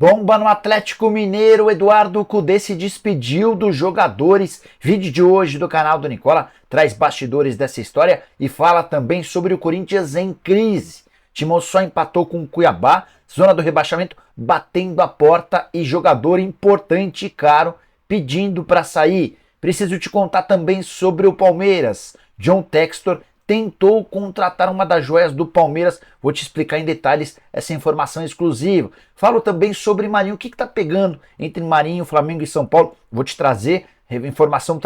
Bomba no Atlético Mineiro, Eduardo Cudê se despediu dos jogadores. Vídeo de hoje do canal do Nicola traz bastidores dessa história e fala também sobre o Corinthians em crise. Timão só empatou com o Cuiabá, zona do rebaixamento batendo a porta e jogador importante e caro pedindo para sair. Preciso te contar também sobre o Palmeiras. John Textor tentou contratar uma das joias do Palmeiras. Vou te explicar em detalhes essa informação exclusiva. Falo também sobre Marinho, o que está pegando entre Marinho, Flamengo e São Paulo. Vou te trazer informação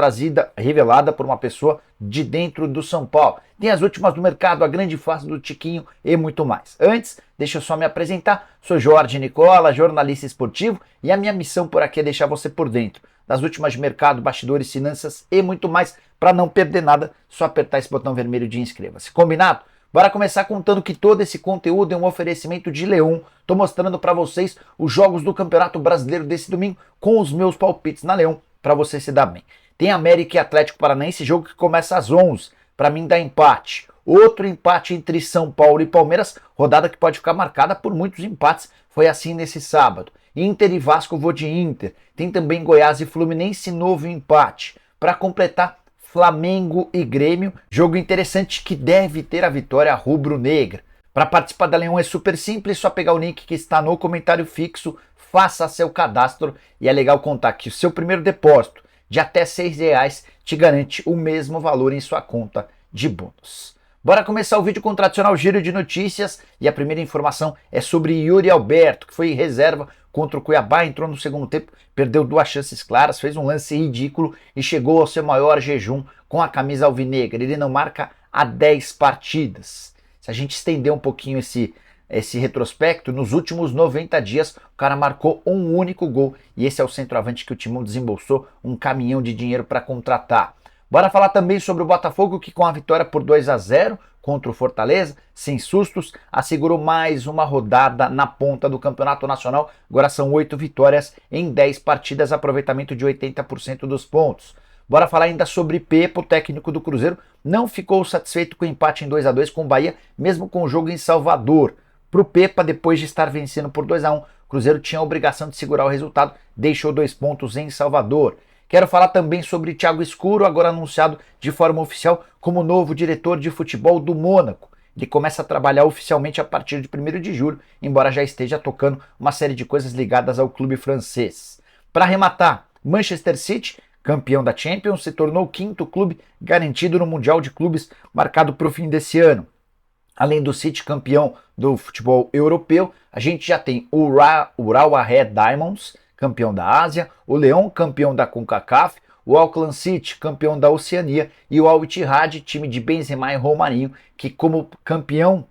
revelada por uma pessoa de dentro do São Paulo. Tem as últimas do mercado, a grande face do Tiquinho e muito mais. Antes, deixa eu só me apresentar. Sou Jorge Nicola, jornalista esportivo, e a minha missão por aqui é deixar você por dentro das últimas de mercado, bastidores, finanças e muito mais. Para não perder nada, só apertar esse botão vermelho de inscreva-se. Combinado? Bora começar contando que todo esse conteúdo é um oferecimento de Leon. Tô mostrando para vocês os jogos do Campeonato Brasileiro desse domingo com os meus palpites na Leon para você se dar bem. Tem América e Atlético Paranaense, jogo que começa às 11. Para mim dá empate. Outro empate entre São Paulo e Palmeiras, rodada que pode ficar marcada por muitos empates. Foi assim nesse sábado. Inter e Vasco, vou de Inter. Tem também Goiás e Fluminense, novo empate. Para completar, Flamengo e Grêmio, jogo interessante que deve ter a vitória rubro-negra. Para participar da Leon é super simples, só pegar o link que está no comentário fixo, faça seu cadastro e é legal contar que o seu primeiro depósito de até R$6 te garante o mesmo valor em sua conta de bônus. Bora começar o vídeo com o tradicional giro de notícias e a primeira informação é sobre Yuri Alberto, que foi em reserva contra o Cuiabá, entrou no segundo tempo, perdeu duas chances claras, fez um lance ridículo e chegou ao seu maior jejum com a camisa alvinegra. Ele não marca há 10 partidas. Se a gente estender um pouquinho esse retrospecto, nos últimos 90 dias o cara marcou um único gol e esse é o centroavante que o Timão desembolsou um caminhão de dinheiro para contratar. Bora falar também sobre o Botafogo, que com a vitória por 2-0 contra o Fortaleza, sem sustos, assegurou mais uma rodada na ponta do Campeonato Nacional. Agora são 8 vitórias em 10 partidas, aproveitamento de 80% dos pontos. Bora falar ainda sobre Pepa, o técnico do Cruzeiro, não ficou satisfeito com o empate em 2-2 com o Bahia, mesmo com o jogo em Salvador. Para o Pepa, depois de estar vencendo por 2-1, o Cruzeiro tinha a obrigação de segurar o resultado, deixou 2 pontos em Salvador. Quero falar também sobre Thiago Escuro, agora anunciado de forma oficial como novo diretor de futebol do Mônaco. Ele começa a trabalhar oficialmente a partir de 1º de julho, embora já esteja tocando uma série de coisas ligadas ao clube francês. Para arrematar, Manchester City, campeão da Champions, se tornou o 5º clube garantido no Mundial de Clubes marcado para o fim desse ano. Além do City campeão do futebol europeu, a gente já tem o Ural Red Diamonds, campeão da Ásia, o Leão, campeão da CONCACAF, o Auckland City, campeão da Oceania, e o Al Ittihad, time de Benzema e Romarinho, que como campeão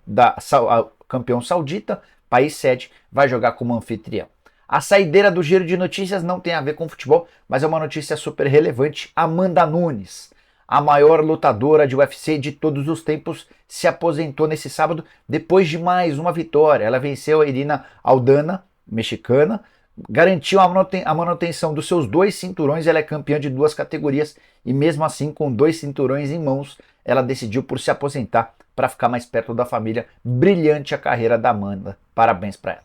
saudita, país sede, vai jogar como anfitrião. A saideira do giro de notícias não tem a ver com futebol, mas é uma notícia super relevante. Amanda Nunes, a maior lutadora de UFC de todos os tempos, se aposentou nesse sábado depois de mais uma vitória. Ela venceu a Irina Aldana, mexicana, garantiu a manutenção dos seus 2 cinturões, ela é campeã de 2 categorias e mesmo assim com 2 cinturões em mãos, ela decidiu por se aposentar para ficar mais perto da família. Brilhante a carreira da Amanda, parabéns para ela.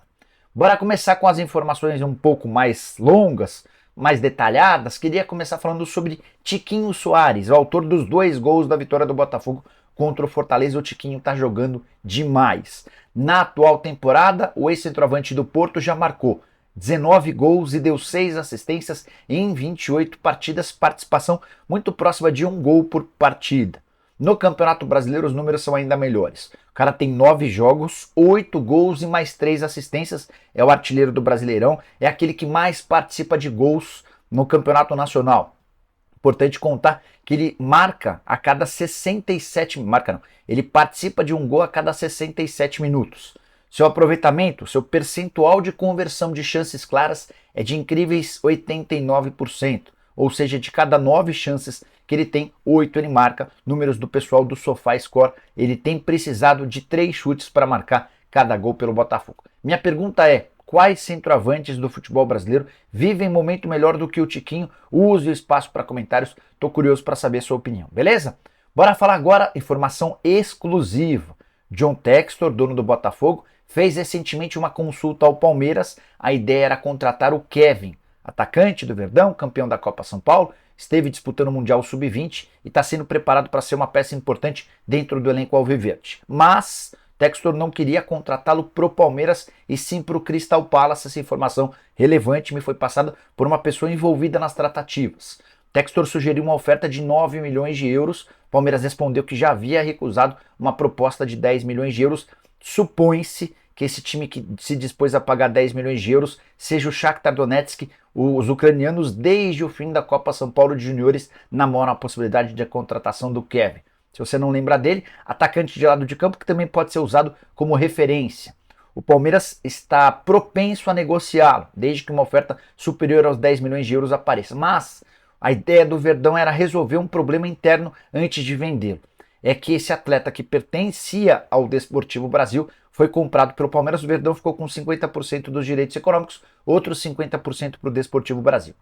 Bora começar com as informações um pouco mais longas, mais detalhadas. Queria começar falando sobre Tiquinho Soares, o autor dos 2 gols da vitória do Botafogo contra o Fortaleza. O Tiquinho está jogando demais. Na atual temporada, o ex-centroavante do Porto já marcou 19 gols e deu 6 assistências em 28 partidas, participação muito próxima de 1 gol por partida. No Campeonato Brasileiro os números são ainda melhores. O cara tem 9 jogos, 8 gols e mais 3 assistências, é o artilheiro do Brasileirão, é aquele que mais participa de gols no Campeonato Nacional. Importante contar que ele ele participa de 1 gol a cada 67 minutos. Seu aproveitamento, seu percentual de conversão de chances claras é de incríveis 89%, ou seja, de cada 9 chances que ele tem, 8 ele marca. Números do pessoal do SofaScore, ele tem precisado de 3 chutes para marcar cada gol pelo Botafogo. Minha pergunta é, quais centroavantes do futebol brasileiro vivem momento melhor do que o Tiquinho? Use o espaço para comentários, estou curioso para saber a sua opinião, beleza? Bora falar agora, informação exclusiva. John Textor, dono do Botafogo, fez recentemente uma consulta ao Palmeiras. A ideia era contratar o Kevin, atacante do Verdão, campeão da Copa São Paulo, esteve disputando o Mundial Sub-20 e está sendo preparado para ser uma peça importante dentro do elenco alviverde. Mas Textor não queria contratá-lo pro Palmeiras e sim pro Crystal Palace. Essa informação relevante me foi passada por uma pessoa envolvida nas tratativas. Textor sugeriu uma oferta de 9 milhões de euros. Palmeiras respondeu que já havia recusado uma proposta de 10 milhões de euros. Supõe-se que esse time que se dispôs a pagar 10 milhões de euros seja o Shakhtar Donetsk. Os ucranianos, desde o fim da Copa São Paulo de Juniores, namoram a possibilidade de contratação do Kevin. Se você não lembra dele, atacante de lado de campo que também pode ser usado como referência. O Palmeiras está propenso a negociá-lo, desde que uma oferta superior aos 10 milhões de euros apareça. Mas a ideia do Verdão era resolver um problema interno antes de vendê-lo. É que esse atleta que pertencia ao Desportivo Brasil foi comprado pelo Palmeiras. O Verdão ficou com 50% dos direitos econômicos, outros 50% para o Desportivo Brasil.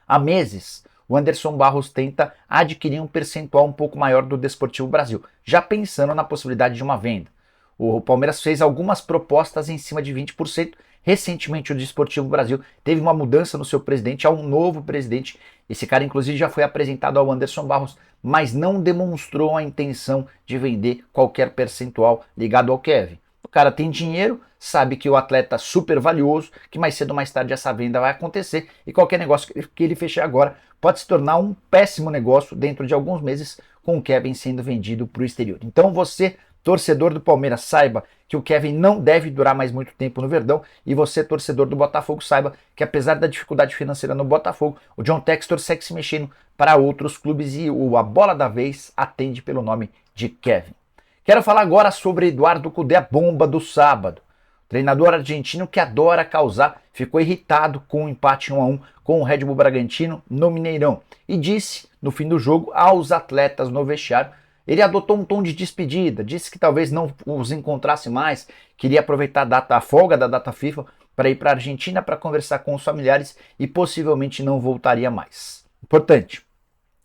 Há meses, o Anderson Barros tenta adquirir um percentual um pouco maior do Desportivo Brasil, já pensando na possibilidade de uma venda. O Palmeiras fez algumas propostas em cima de 20%. Recentemente o Desportivo Brasil teve uma mudança no seu presidente, há um novo presidente. Esse cara inclusive já foi apresentado ao Anderson Barros, mas não demonstrou a intenção de vender qualquer percentual ligado ao Kevin. O cara tem dinheiro, sabe que o atleta é super valioso, que mais cedo ou mais tarde essa venda vai acontecer e qualquer negócio que ele fechar agora pode se tornar um péssimo negócio dentro de alguns meses, com o Kevin sendo vendido para o exterior. Então você, torcedor do Palmeiras, saiba que o Kevin não deve durar mais muito tempo no Verdão, e você, torcedor do Botafogo, saiba que apesar da dificuldade financeira no Botafogo, o John Textor segue se mexendo para outros clubes e a bola da vez atende pelo nome de Kevin. Quero falar agora sobre Eduardo Cudê, a bomba do sábado. O treinador argentino que adora causar ficou irritado com o empate 1-1 com o Red Bull Bragantino no Mineirão e disse no fim do jogo aos atletas no vestiário. Ele adotou um tom de despedida, disse que talvez não os encontrasse mais, queria aproveitar a folga da data FIFA para ir para a Argentina para conversar com os familiares e possivelmente não voltaria mais. Importante,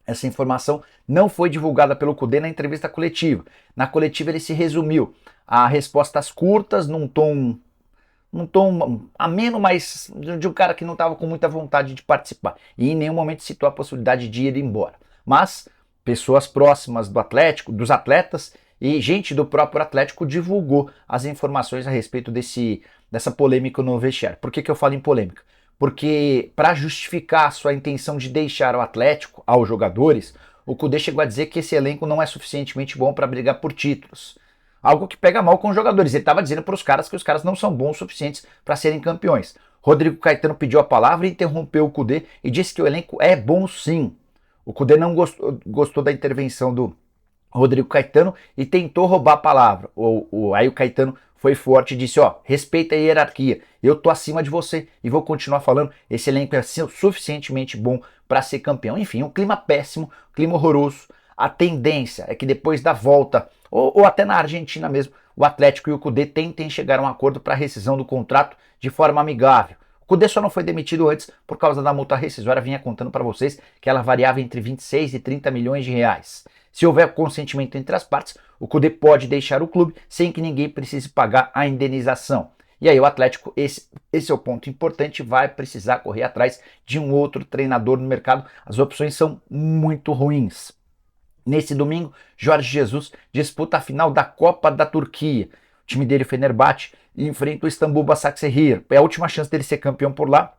essa informação não foi divulgada pelo Cudê na entrevista coletiva. Na coletiva ele se resumiu a respostas curtas, num tom ameno, mas de um cara que não estava com muita vontade de participar. E em nenhum momento citou a possibilidade de ir embora. Mas pessoas próximas do Atlético, dos atletas e gente do próprio Atlético divulgou as informações a respeito dessa polêmica no vestiário. Por que eu falo em polêmica? Porque para justificar a sua intenção de deixar o Atlético aos jogadores, o Cudê chegou a dizer que esse elenco não é suficientemente bom para brigar por títulos. Algo que pega mal com os jogadores. Ele estava dizendo para os caras que os caras não são bons o suficientes para serem campeões. Rodrigo Caetano pediu a palavra e interrompeu o Cudê e disse que o elenco é bom sim. O Cudê não gostou da intervenção do Rodrigo Caetano e tentou roubar a palavra. Aí o Caetano foi forte e disse, respeita a hierarquia, eu tô acima de você e vou continuar falando, esse elenco é suficientemente bom para ser campeão. Enfim, um clima péssimo, um clima horroroso. A tendência é que depois da volta, ou até na Argentina mesmo, o Atlético e o Cudê tentem chegar a um acordo para a rescisão do contrato de forma amigável. O Cudê só não foi demitido antes por causa da multa rescisória. Vinha contando para vocês que ela variava entre 26 e 30 milhões de reais. Se houver consentimento entre as partes, o Cudê pode deixar o clube sem que ninguém precise pagar a indenização. E aí o Atlético, esse é o ponto importante, vai precisar correr atrás de um outro treinador no mercado. As opções são muito ruins. Nesse domingo, Jorge Jesus disputa a final da Copa da Turquia. O time dele, Fenerbahçe, enfrenta o Istambul Başakşehir. É a última chance dele ser campeão por lá.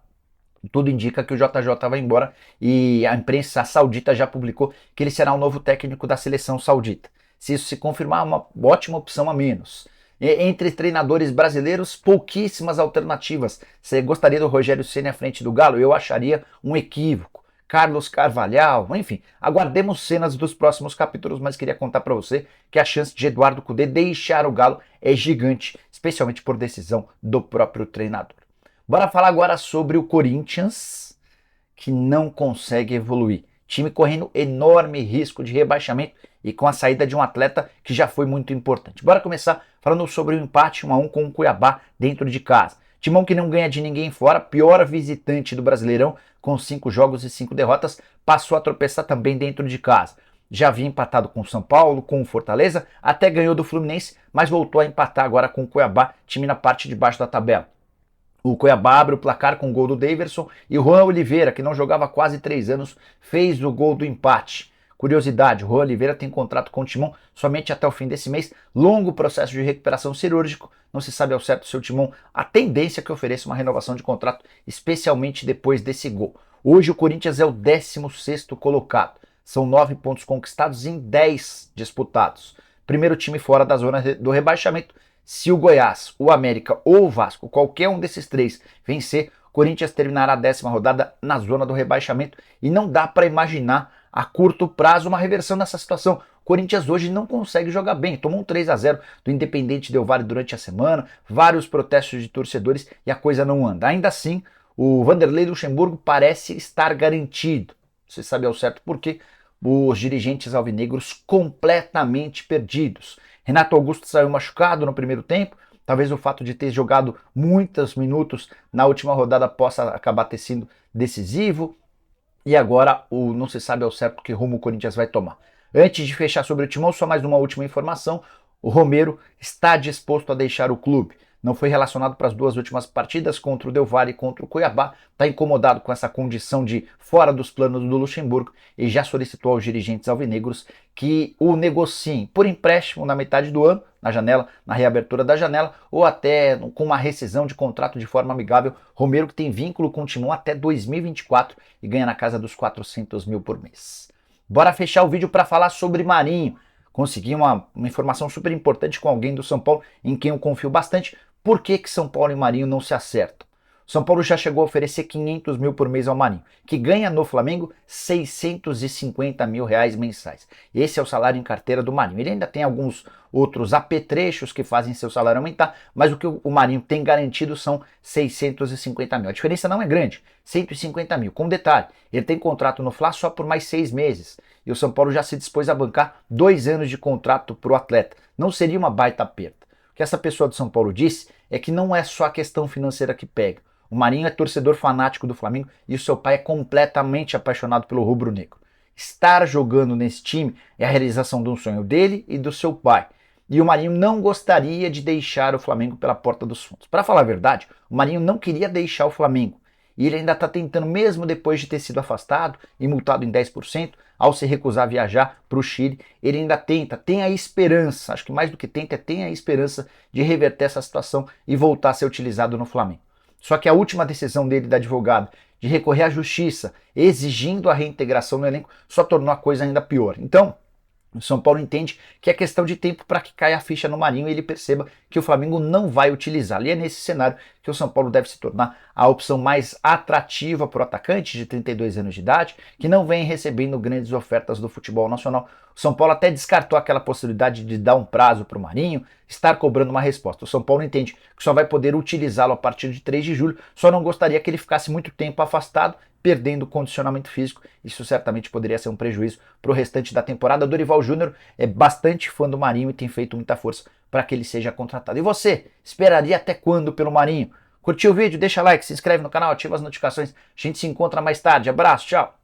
Tudo indica que o JJ vai embora e a imprensa saudita já publicou que ele será o novo técnico da seleção saudita. Se isso se confirmar, é uma ótima opção a menos. Entre treinadores brasileiros, pouquíssimas alternativas. Você gostaria do Rogério Ceni à frente do Galo? Eu acharia um equívoco. Carlos Carvalhal, enfim, aguardemos cenas dos próximos capítulos, mas queria contar para você que a chance de Eduardo Cudê deixar o Galo é gigante, especialmente por decisão do próprio treinador. Bora falar agora sobre o Corinthians, que não consegue evoluir. Time correndo enorme risco de rebaixamento e com a saída de um atleta que já foi muito importante. Bora começar falando sobre o empate 1-1 com o Cuiabá dentro de casa. Timão que não ganha de ninguém fora, pior visitante do Brasileirão, com 5 jogos e 5 derrotas, passou a tropeçar também dentro de casa. já havia empatado com o São Paulo, com o Fortaleza, até ganhou do Fluminense, mas voltou a empatar agora com o Cuiabá, time na parte de baixo da tabela. O Cuiabá abre o placar com o gol do Daverson e o Juan Oliveira, que não jogava há quase 3 anos, fez o gol do empate. Curiosidade, o Juan Oliveira tem contrato com o Timão somente até o fim desse mês, longo processo de recuperação cirúrgico, não se sabe ao certo se o Timão a tendência que ofereça uma renovação de contrato, especialmente depois desse gol. Hoje o Corinthians é o 16º colocado, são 9 pontos conquistados em 10 disputados. Primeiro time fora da zona do rebaixamento. Se o Goiás, o América ou o Vasco, qualquer um desses três vencer, o Corinthians terminará a 10ª rodada na zona do rebaixamento e não dá para imaginar a curto prazo uma reversão nessa situação. O Corinthians hoje não consegue jogar bem, tomou um 3-0 do Independente Del Valle durante a semana, vários protestos de torcedores e a coisa não anda. Ainda assim, o Vanderlei Luxemburgo parece estar garantido. Você sabe ao certo por quê? Os dirigentes alvinegros completamente perdidos. Renato Augusto saiu machucado no primeiro tempo, talvez o fato de ter jogado muitos minutos na última rodada possa acabar ter sido decisivo, e agora não se sabe ao certo que rumo o Corinthians vai tomar. Antes de fechar sobre o Timão, só mais uma última informação, o Romero está disposto a deixar o clube. Não foi relacionado para as 2 últimas partidas contra o Del Valle e contra o Cuiabá, está incomodado com essa condição de fora dos planos do Luxemburgo e já solicitou aos dirigentes alvinegros que o negociem por empréstimo na metade do ano, na janela, na reabertura da janela, ou até com uma rescisão de contrato de forma amigável. Romero, que tem vínculo com o Timão até 2024 e ganha na casa dos 400 mil por mês. Bora fechar o vídeo para falar sobre Marinho. Consegui uma informação super importante com alguém do São Paulo, em quem eu confio bastante. Por que São Paulo e Marinho não se acertam? São Paulo já chegou a oferecer 500 mil por mês ao Marinho, que ganha no Flamengo 650 mil reais mensais. Esse é o salário em carteira do Marinho. Ele ainda tem alguns outros apetrechos que fazem seu salário aumentar, mas o que o Marinho tem garantido são 650 mil. A diferença não é grande, 150 mil. Com detalhe, ele tem contrato no Fla só por mais 6 meses. E o São Paulo já se dispôs a bancar 2 anos de contrato para o atleta. Não seria uma baita perda. O que essa pessoa do São Paulo disse é que não é só a questão financeira que pega. O Marinho é torcedor fanático do Flamengo e o seu pai é completamente apaixonado pelo rubro-negro. Estar jogando nesse time é a realização de um sonho dele e do seu pai. E o Marinho não gostaria de deixar o Flamengo pela porta dos fundos. Para falar a verdade, o Marinho não queria deixar o Flamengo. E ele ainda está tentando, mesmo depois de ter sido afastado e multado em 10%, ao se recusar a viajar para o Chile, ele ainda tem a esperança, acho que mais do que tem a esperança de reverter essa situação e voltar a ser utilizado no Flamengo. Só que a última decisão dele da advogada de recorrer à justiça, exigindo a reintegração no elenco, só tornou a coisa ainda pior. Então, o São Paulo entende que é questão de tempo para que caia a ficha no Marinho e ele perceba que o Flamengo não vai utilizá-lo. E é nesse cenário que o São Paulo deve se tornar a opção mais atrativa para o atacante de 32 anos de idade, que não vem recebendo grandes ofertas do futebol nacional. O São Paulo até descartou aquela possibilidade de dar um prazo para o Marinho, estar cobrando uma resposta. O São Paulo entende que só vai poder utilizá-lo a partir de 3 de julho, só não gostaria que ele ficasse muito tempo afastado, perdendo o condicionamento físico. Isso certamente poderia ser um prejuízo para o restante da temporada. Dorival Júnior é bastante fã do Marinho e tem feito muita força para que ele seja contratado. E você, esperaria até quando pelo Marinho? Curtiu o vídeo? Deixa like, se inscreve no canal, ativa as notificações. A gente se encontra mais tarde. Abraço, tchau!